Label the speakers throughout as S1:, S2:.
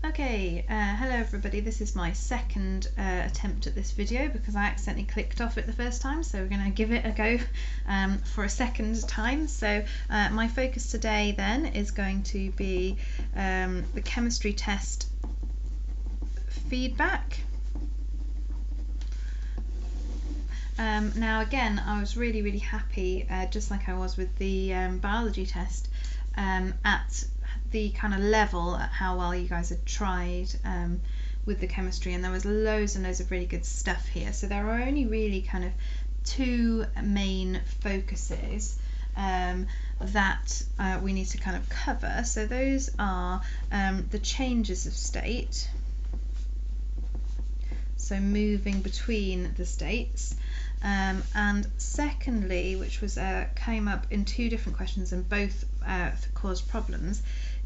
S1: Okay, hello everybody. This is my second attempt at this video because I accidentally clicked off it the first time, so we're going to give it a go for a second time. So my focus today then is going to be the chemistry test feedback. Now again, I was really happy, just like I was with the biology test, at the kind of level at how well you guys had tried with the chemistry, and there was loads and loads of really good stuff here. So there are only really kind of two main focuses that we need to kind of cover. So those are the changes of state, so moving between the states, and secondly, which was came up in two different questions and both caused problems,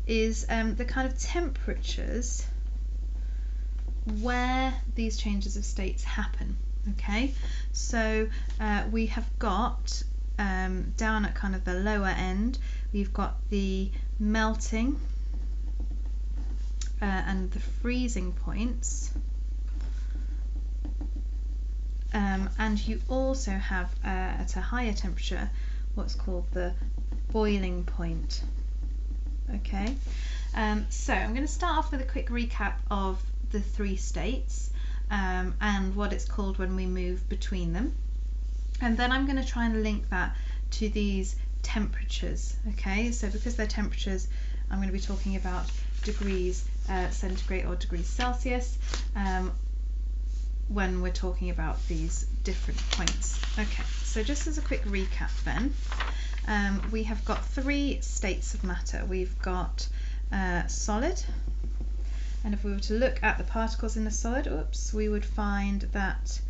S1: is the kind of temperatures where these changes of states happen. Okay, so we have got down at kind of the lower end, we've got the melting and the freezing points, and you also have at a higher temperature what's called the boiling point. Okay, so I'm going to start off with a quick recap of the three states and what it's called when we move between them, and then I'm going to try and link that to these temperatures. Okay, so because they're temperatures, I'm going to be talking about degrees centigrade or degrees Celsius when we're talking about these different points. Okay, so just as a quick recap then, we have got three states of matter. We've got solid, and if we were to look at the particles in a solid, we would find that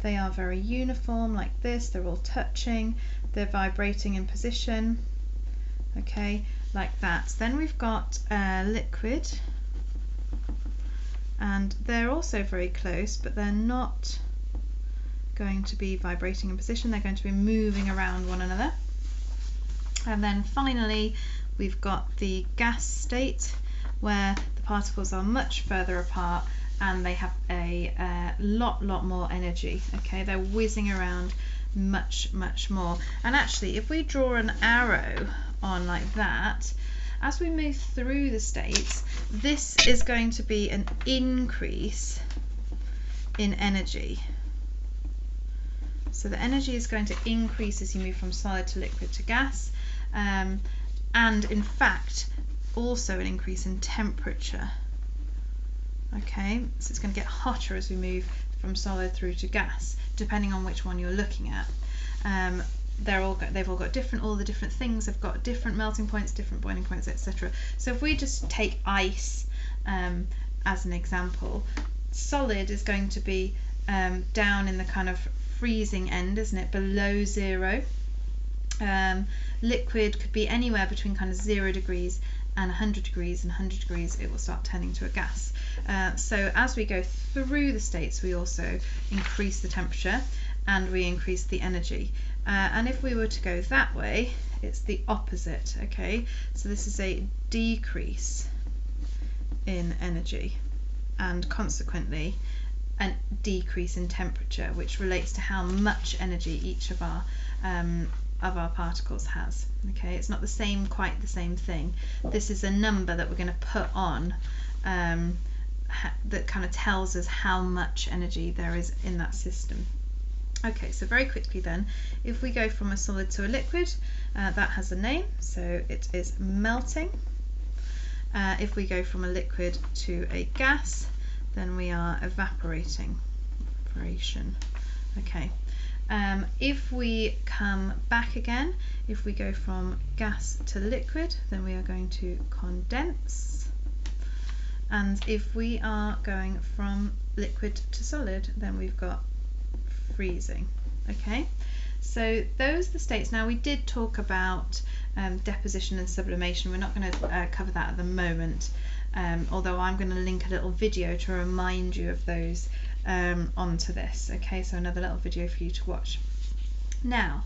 S1: they are very uniform like this. They're all touching, they're vibrating in position, okay, like that. Then we've got liquid, and they're also very close, but they're not going to be vibrating in position, they're going to be moving around one another. And then finally we've got the gas state, where the particles are much further apart and they have a lot more energy. Okay, they're whizzing around much more. And actually, if we draw an arrow on like that, as we move through the states, this is going to be an increase in energy. So the energy is going to increase as you move from solid to liquid to gas, and in fact also an increase in temperature. Okay, so it's going to get hotter as we move from solid through to gas, depending on which one you're looking at. They've all got all the different things have got different melting points, different boiling points, etc. So if we just take ice as an example, solid is going to be down in the kind of freezing end, isn't it, below 0. Liquid could be anywhere between kind of 0 degrees and 100 degrees, and 100 degrees it will start turning to a gas. So as we go through the states, we also increase the temperature and we increase the energy. And if we were to go that way, it's the opposite. Okay, so this is a decrease in energy and consequently a decrease in temperature, which relates to how much energy each of our particles has. Okay, it's not quite the same thing. This is a number that we're going to put on that kind of tells us how much energy there is in that system. Okay, so very quickly then, if we go from a solid to a liquid, that has a name, so it is melting. If we go from a liquid to a gas, then we are evaporation. Okay. If we come back again, if we go from gas to liquid, then we are going to condense. And if we are going from liquid to solid, then we've got freezing. Okay, so those are the states. Now we did talk about deposition and sublimation. We're not going to cover that at the moment, although I'm going to link a little video to remind you of those onto this. Okay, so another little video for you to watch. Now,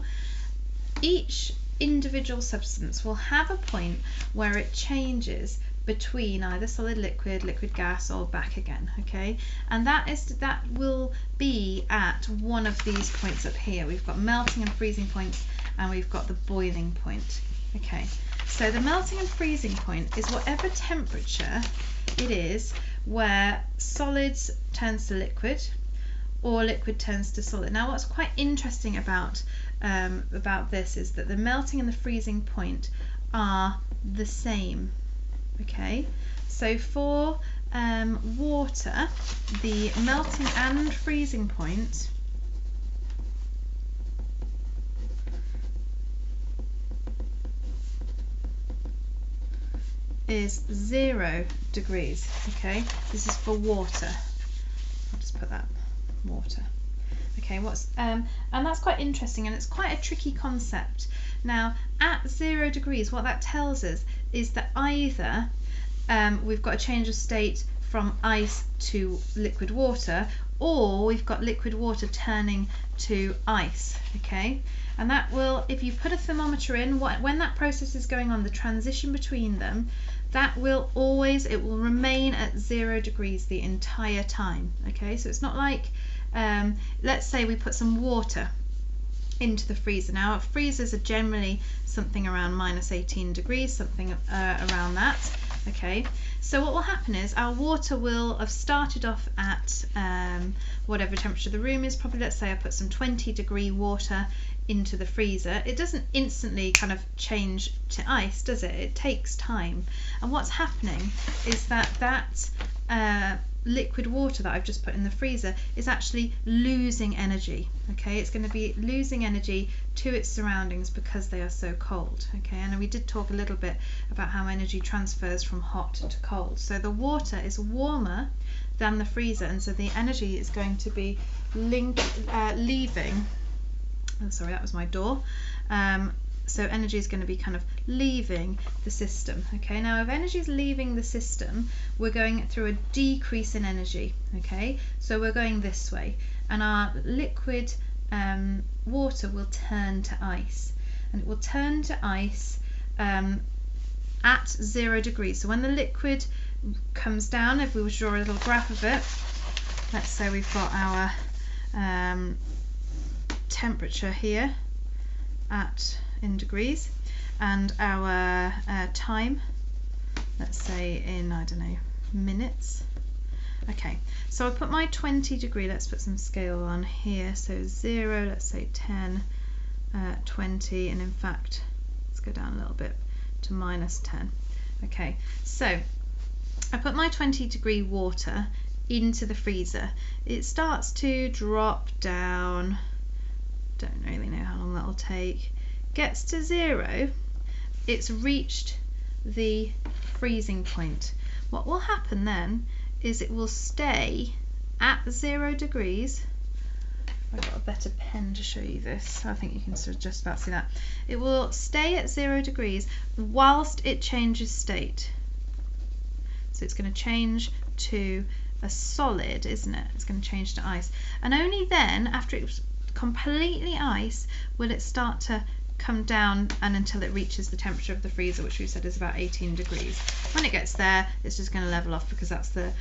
S1: each individual substance will have a point where it changes between either solid, liquid, liquid gas, or back again, okay? And that will be at one of these points up here. We've got melting and freezing points, and we've got the boiling point, okay? So the melting and freezing point is whatever temperature it is where solids turns to liquid or liquid turns to solid. Now what's quite interesting about this is that the melting and the freezing point are the same. Okay, so for water, the melting and freezing point is 0 degrees. Okay, this is for water. I'll just put that, water. Okay, and that's quite interesting, and it's quite a tricky concept. Now, at 0 degrees, what that tells us is that either we've got a change of state from ice to liquid water, or we've got liquid water turning to ice, okay? And that will, if you put a thermometer in, when that process is going on, the transition between them, that will always, it will remain at 0 degrees the entire time, okay? So it's not like, let's say we put some water into the freezer. Now freezers are generally something around -18 degrees, something around that, okay? So what will happen is our water will have started off at whatever temperature the room is. Probably, let's say I put some 20-degree water into the freezer. It doesn't instantly kind of change to ice, does it? It takes time. And what's happening is that liquid water that I've just put in the freezer is actually losing energy, okay? It's going to be losing energy to its surroundings because they are so cold, okay? And we did talk a little bit about how energy transfers from hot to cold. So the water is warmer than the freezer, and so the energy is going to be leaving. Oh, sorry, that was my door. So energy is going to be kind of leaving the system, okay? Now if energy is leaving the system, we're going through a decrease in energy, okay? So we're going this way, and our liquid water will turn to ice, and it will turn to ice at 0 degrees. So when the liquid comes down, if we were to draw a little graph of it, let's say we've got our temperature here in degrees, and our time, let's say in, I don't know, minutes. Okay, so I put my 20 degree, let's put some scale on here, so 0, let's say 10, 20, and in fact, let's go down a little bit to -10. Okay, so I put my 20 degree water into the freezer. It starts to drop down, don't really know how long that'll take, gets to 0, it's reached the freezing point. What will happen then is it will stay at 0 degrees. I've got a better pen to show you this. I think you can sort of just about see that. It will stay at 0 degrees whilst it changes state. So it's going to change to a solid, isn't it? It's going to change to ice. And only then, after it's completely ice, will it start to come down, and until it reaches the temperature of the freezer, which we said is about 18 degrees. When it gets there, it's just going to level off because that's the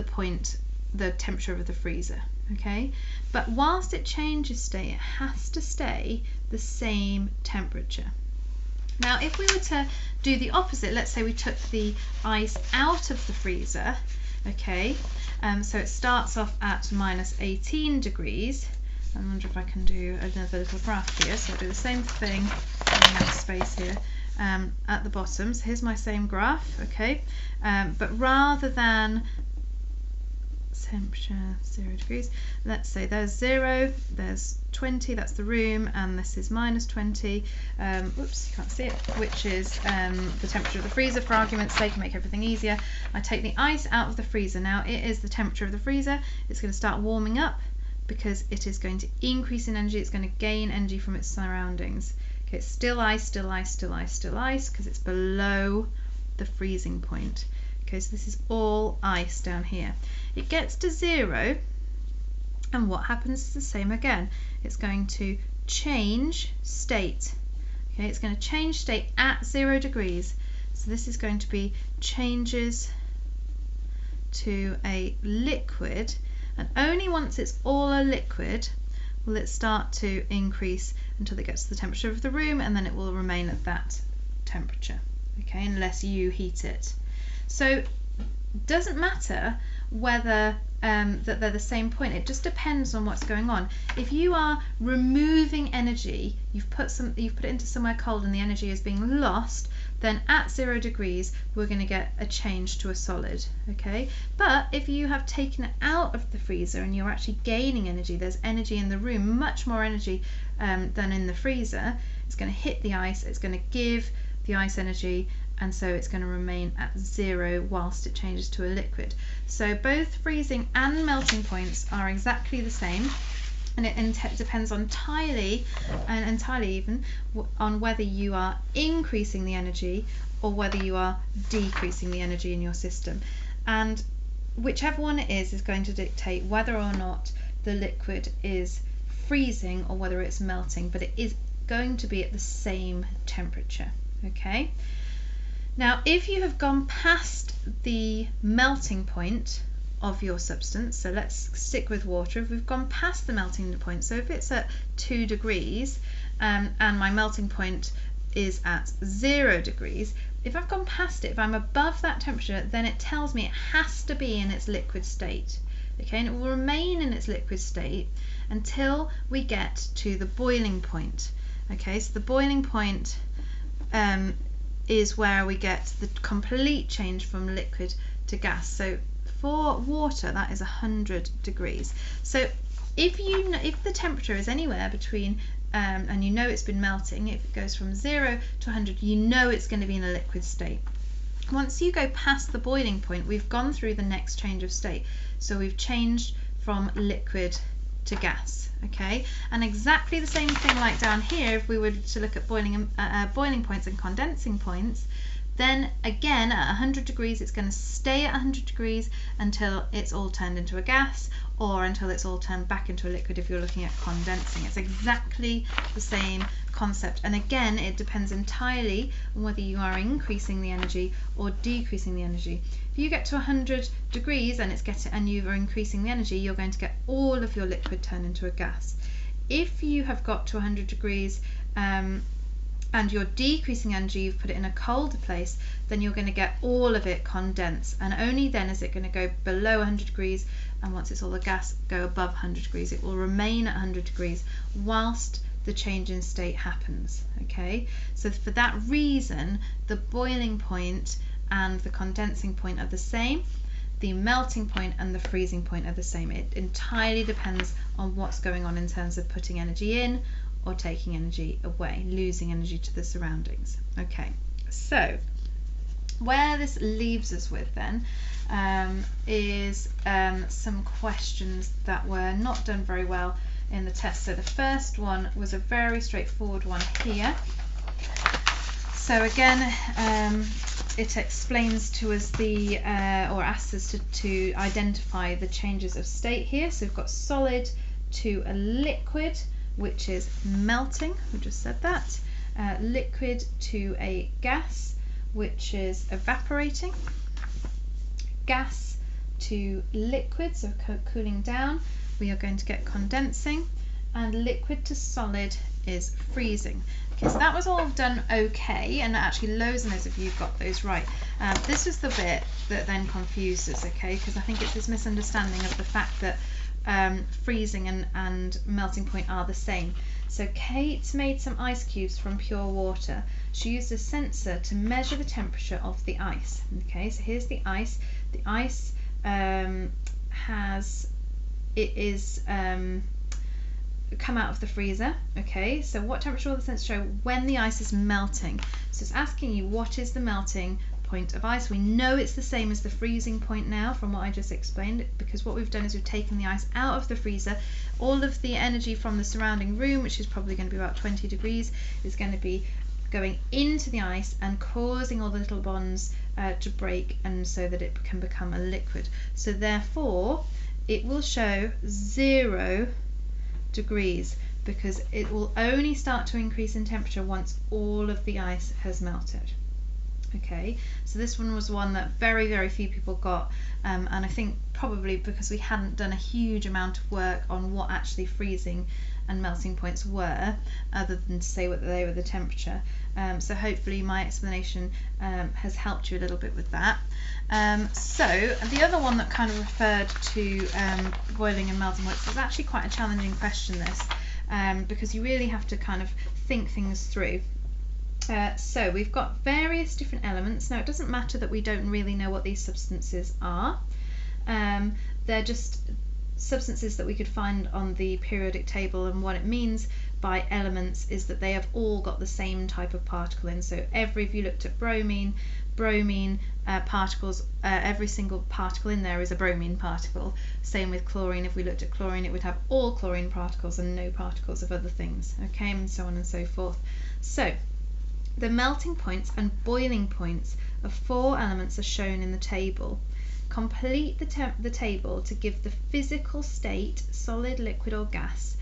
S1: point, the temperature of the freezer, okay? But whilst it changes state, it has to stay the same temperature. Now if we were to do the opposite, let's say we took the ice out of the freezer, okay, so it starts off at -18 degrees. I wonder if I can do another little graph here. So I'll do the same thing in the space here at the bottom. So here's my same graph, okay, but rather than temperature 0 degrees, let's say there's 0, there's 20, that's the room, and this is -20, whoops, you can't see it, which is the temperature of the freezer. For argument's sake, to make everything easier, I take the ice out of the freezer. Now it is the temperature of the freezer. It's going to start warming up because it is going to increase in energy. It's going to gain energy from its surroundings. Okay, it's still ice, still ice, still ice, still ice, because it's below the freezing point. Okay, so this is all ice down here. It gets to 0, and what happens is the same again. It's going to change state. Okay, it's going to change state at 0 degrees. So this is going to be changes to a liquid, and only once it's all a liquid will it start to increase until it gets to the temperature of the room, and then it will remain at that temperature, okay, unless you heat it. So it doesn't matter whether that they're the same point. It just depends on what's going on. If you are removing energy, you've put it into somewhere cold and the energy is being lost, then at 0 degrees we're going to get a change to a solid, okay? But if you have taken it out of the freezer and you're actually gaining energy, there's energy in the room, much more energy than in the freezer, it's going to hit the ice, it's going to give the ice energy, and so it's going to remain at 0 whilst it changes to a liquid. So both freezing and melting points are exactly the same, and it depends entirely even on whether you are increasing the energy or whether you are decreasing the energy in your system. And whichever one it is going to dictate whether or not the liquid is freezing or whether it's melting, but it is going to be at the same temperature, okay? Now, if you have gone past the melting point of your substance, so let's stick with water, if we've gone past the melting point, so if it's at 2 degrees and my melting point is at 0 degrees, if I've gone past it, if I'm above that temperature, then it tells me it has to be in its liquid state, okay, and it will remain in its liquid state until we get to the boiling point, okay? So the boiling point is where we get the complete change from liquid to gas. So for water, that is 100 degrees. So if the temperature is anywhere between and you know it's been melting, if it goes from 0 to 100, you know it's going to be in a liquid state. Once you go past the boiling point, we've gone through the next change of state. So we've changed from liquid to gas, okay? And exactly the same thing like down here, if we were to look at boiling points and condensing points, then again at 100 degrees it's going to stay at 100 degrees until it's all turned into a gas, or until it's all turned back into a liquid if you're looking at condensing. It's exactly the same concept, and again it depends entirely on whether you are increasing the energy or decreasing the energy. If you get to 100 degrees and you are increasing the energy, you're going to get all of your liquid turn into a gas. If you have got to 100 degrees and you're decreasing energy, you've put it in a colder place, then you're going to get all of it condense, and only then is it going to go below 100 degrees, and once it's all a gas, go above 100 degrees. It will remain at 100 degrees whilst the change in state happens, okay? So for that reason, the boiling point and the condensing point are the same, the melting point and the freezing point are the same. It entirely depends on what's going on in terms of putting energy in or taking energy away, losing energy to the surroundings. Okay, so where this leaves us with then is some questions that were not done very well in the test. So the first one was a very straightforward one here. So again, it explains to us or asks us to identify the changes of state here. So we've got solid to a liquid, which is melting, we just said that. Liquid to a gas, which is evaporating. Gas to liquid, so cooling down, we are going to get condensing. And liquid to solid is freezing. Okay, so that was all done okay, and actually loads and loads of you got those right. This is the bit that then confuses, okay, because I think it's this misunderstanding of the fact that freezing and melting point are the same. So Kate made some ice cubes from pure water. She used a sensor to measure the temperature of the ice. Okay, so here's the ice. The ice come out of the freezer. Okay, so what temperature will the sensor show when the ice is melting? So it's asking you what is the melting point of ice. We know it's the same as the freezing point now from what I just explained, because what we've done is we've taken the ice out of the freezer. All of the energy from the surrounding room, which is probably going to be about 20 degrees, is going to be going into the ice and causing all the little bonds to break, and so that it can become a liquid. So therefore it will show 0 degrees, because it will only start to increase in temperature once all of the ice has melted. Okay, so this one was one that very few people got, and I think probably because we hadn't done a huge amount of work on what actually freezing and melting points were, other than to say what they were the temperature. So hopefully my explanation has helped you a little bit with that. So the other one that kind of referred to boiling and melting points is actually quite a challenging question, this, because you really have to kind of think things through. So we've got various different elements. Now it doesn't matter that we don't really know what these substances are. They're just substances that we could find on the periodic table, and what it means by elements is that they have all got the same type of particle in. So if you looked at bromine particles, every single particle in there is a bromine particle. Same with chlorine. If we looked at chlorine, it would have all chlorine particles and no particles of other things, okay, and so on and so forth. So the melting points and boiling points of 4 elements are shown in the table. Complete the table to give the physical state, solid, liquid or gas,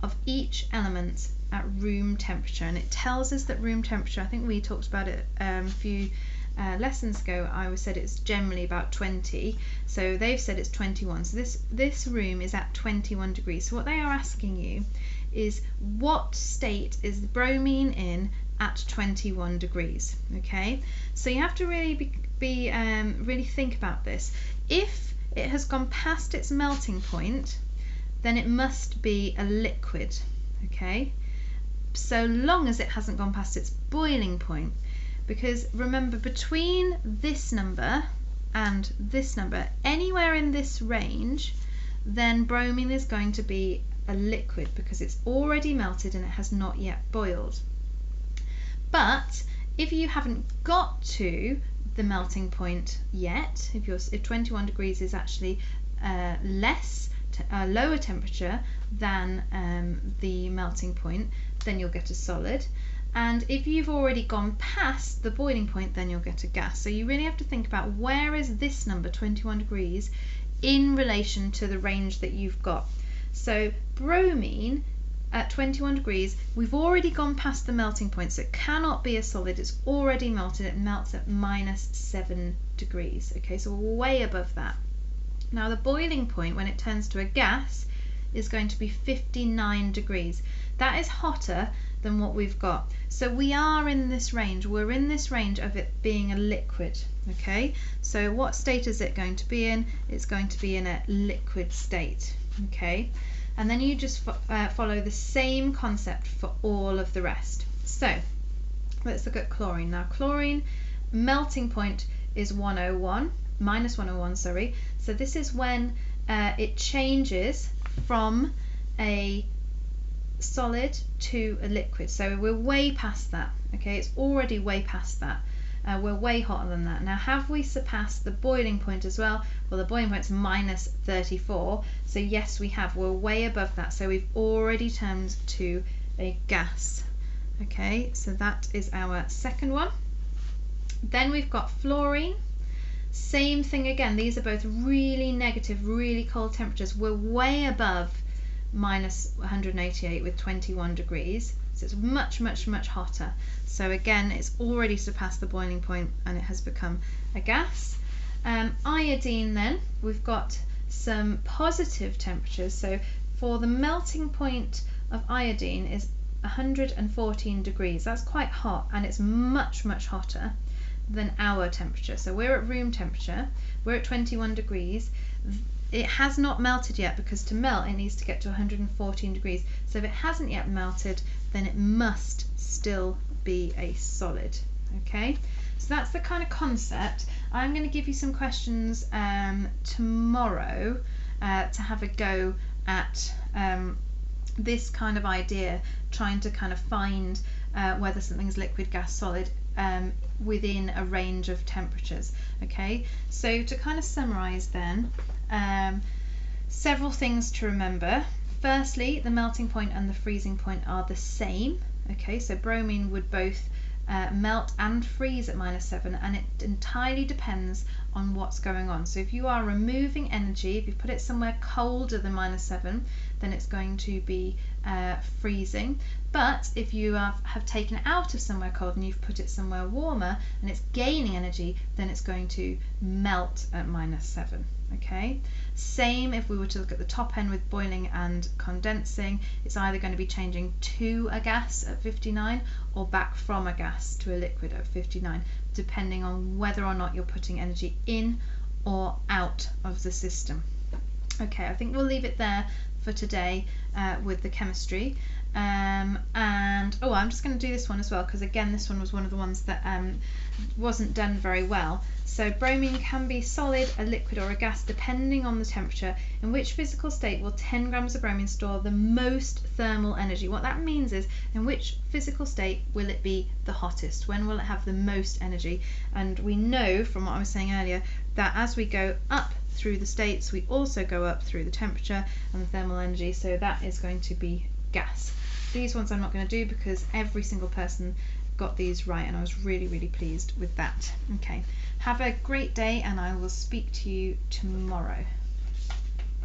S1: of each element at room temperature. And it tells us that room temperature, I think we talked about it a few lessons ago, I said it's generally about 20, so they've said it's 21. So this room is at 21 degrees. So what they are asking you is, what state is the bromine in at 21 degrees? Okay, so you have to really really think about this. If it has gone past its melting point, then it must be a liquid, okay, so long as it hasn't gone past its boiling point. Because remember, between this number and this number, anywhere in this range, then bromine is going to be a liquid because it's already melted and it has not yet boiled. But if you haven't got to the melting point yet, if 21 degrees is actually lower temperature than the melting point, then you'll get a solid. And if you've already gone past the boiling point, then you'll get a gas. So you really have to think about, where is this number 21 degrees in relation to the range that you've got. So bromine at 21 degrees, we've already gone past the melting point, so it cannot be a solid. It's already melted. It melts at -7 degrees. Okay, so we're way above that. Now the boiling point, when it turns to a gas, is going to be 59 degrees. That is hotter than what we've got. So we are in this range. We're in this range of it being a liquid. Okay, so what state is it going to be in? It's going to be in a liquid state. Okay, and then you just follow the same concept for all of the rest. So let's look at chlorine. Now chlorine melting point is -101, sorry. So this is when it changes from a solid to a liquid. So we're way past that. Okay, it's already way past that. We're way hotter than that. Now, have we surpassed the boiling point as well? Well, the boiling point's -34. So yes, we have. We're way above that. So we've already turned to a gas. Okay, so that is our second one. Then we've got fluorine. Same thing again. These are both really negative, really cold temperatures. We're way above -188 with 21 degrees. So it's much hotter. So again, it's already surpassed the boiling point and it has become a gas. Iodine, then, we've got some positive temperatures. So for the melting point of iodine is 114 degrees. That's quite hot, and it's much hotter than our temperature. So we're at room temperature, we're at 21 degrees. It has not melted yet, because to melt it needs to get to 114 degrees. So if it hasn't yet melted, then it must still be a solid. Okay, so that's the kind of concept. I'm going to give you some questions tomorrow to have a go at this kind of idea, trying to kind of find whether something's liquid, gas, solid within a range of temperatures. Okay, so to kind of summarize then, several things to remember. Firstly, the melting point and the freezing point are the same. Okay, so bromine would both melt and freeze at -7, and it entirely depends on what's going on. So if you are removing energy, if you put it somewhere colder than -7, then it's going to be freezing. But if you have taken it out of somewhere cold and you've put it somewhere warmer and it's gaining energy, then it's going to melt at -7. Okay, same if we were to look at the top end with boiling and condensing, it's either going to be changing to a gas at 59 or back from a gas to a liquid at 59, depending on whether or not you're putting energy in or out of the system. Okay, I think we'll leave it there for today with the chemistry. And I'm just going to do this one as well, because again this one was one of the ones that wasn't done very well. So bromine can be solid, a liquid or a gas depending on the temperature. In which physical state will 10 grams of bromine store the most thermal energy? What that means is, in which physical state will it be the hottest? When will it have the most energy? And we know from what I was saying earlier that as we go up through the states, we also go up through the temperature and the thermal energy, so that is going to be gas. These ones I'm not going to do because every single person got these right, and I was really, really pleased with that. Okay, have a great day, and I will speak to you tomorrow.